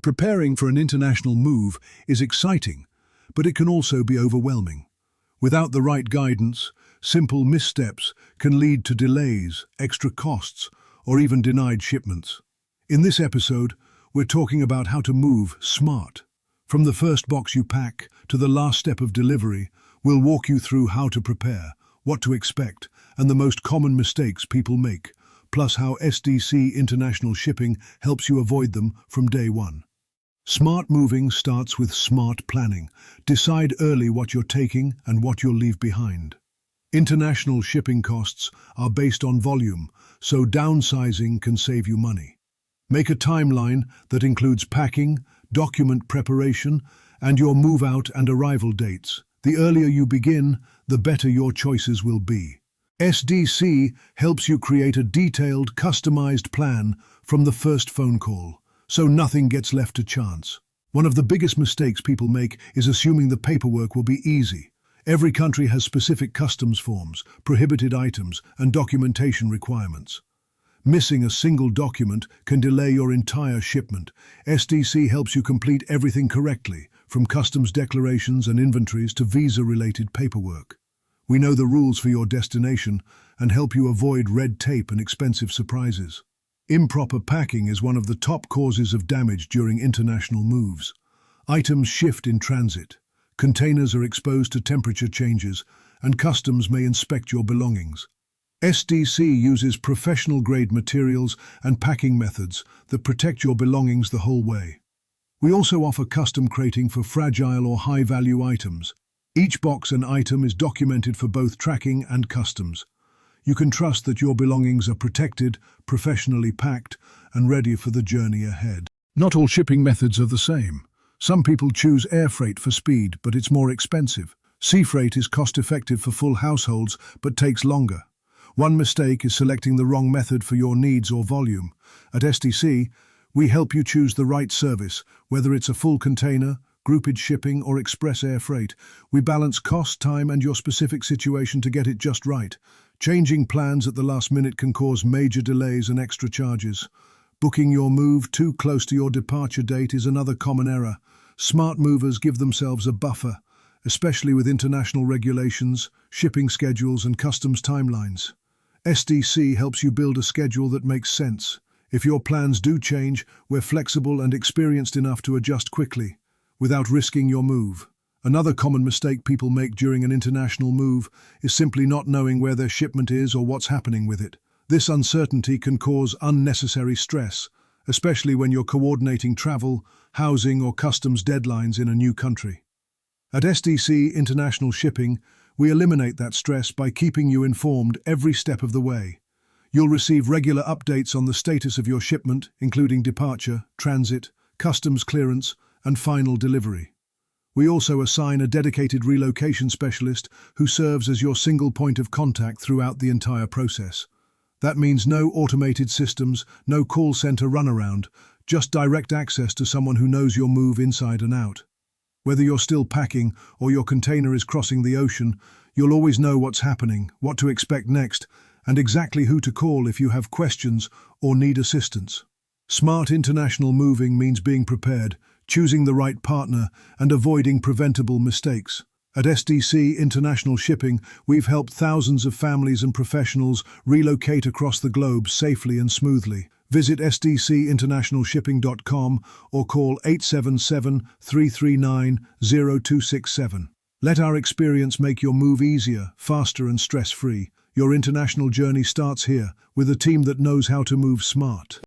Preparing for an international move is exciting, but it can also be overwhelming. Without the right guidance, simple missteps can lead to delays, extra costs, or even denied shipments. In this episode, we're talking about how to move smart. From the first box you pack to the last step of delivery, we'll walk you through how to prepare, what to expect, and the most common mistakes people make, plus how SDC International Shipping helps you avoid them from day one. Smart moving starts with smart planning. Decide early what you're taking and what you'll leave behind. International shipping costs are based on volume, so downsizing can save you money. Make a timeline that includes packing, document preparation, and your move-out and arrival dates. The earlier you begin, the better your choices will be. SDC helps you create a detailed, customized plan from the first phone call, so nothing gets left to chance. One of the biggest mistakes people make is assuming the paperwork will be easy. Every country has specific customs forms, prohibited items, and documentation requirements. Missing a single document can delay your entire shipment. SDC helps you complete everything correctly, from customs declarations and inventories to visa-related paperwork. We know the rules for your destination and help you avoid red tape and expensive surprises. Improper packing is one of the top causes of damage during international moves. Items shift in transit, containers are exposed to temperature changes, and customs may inspect your belongings. SDC uses professional-grade materials and packing methods that protect your belongings the whole way. We also offer custom crating for fragile or high-value items. Each box and item is documented for both tracking and customs. You can trust that your belongings are protected, professionally packed, and ready for the journey ahead. Not all shipping methods are the same. Some people choose air freight for speed, but it's more expensive. Sea freight is cost-effective for full households, but takes longer. One mistake is selecting the wrong method for your needs or volume. At SDC, we help you choose the right service, whether it's a full container, groupage shipping, or express air freight. We balance cost, time, and your specific situation to get it just right. Changing plans at the last minute can cause major delays and extra charges. Booking your move too close to your departure date is another common error. Smart movers give themselves a buffer, especially with international regulations, shipping schedules, and customs timelines. SDC helps you build a schedule that makes sense. If your plans do change, we're flexible and experienced enough to adjust quickly, without risking your move. Another common mistake people make during an international move is simply not knowing where their shipment is or what's happening with it. This uncertainty can cause unnecessary stress, especially when you're coordinating travel, housing, or customs deadlines in a new country. At SDC International Shipping, we eliminate that stress by keeping you informed every step of the way. You'll receive regular updates on the status of your shipment, including departure, transit, customs clearance, and final delivery. We also assign a dedicated relocation specialist who serves as your single point of contact throughout the entire process. That means no automated systems, no call center runaround, just direct access to someone who knows your move inside and out. Whether you're still packing or your container is crossing the ocean, you'll always know what's happening, what to expect next, and exactly who to call if you have questions or need assistance. Smart international moving means being prepared, choosing the right partner, and avoiding preventable mistakes. At SDC International Shipping, we've helped thousands of families and professionals relocate across the globe safely and smoothly. Visit sdcinternationalshipping.com or call 877-339-0267. Let our experience make your move easier, faster, and stress-free. Your international journey starts here, with a team that knows how to move smart.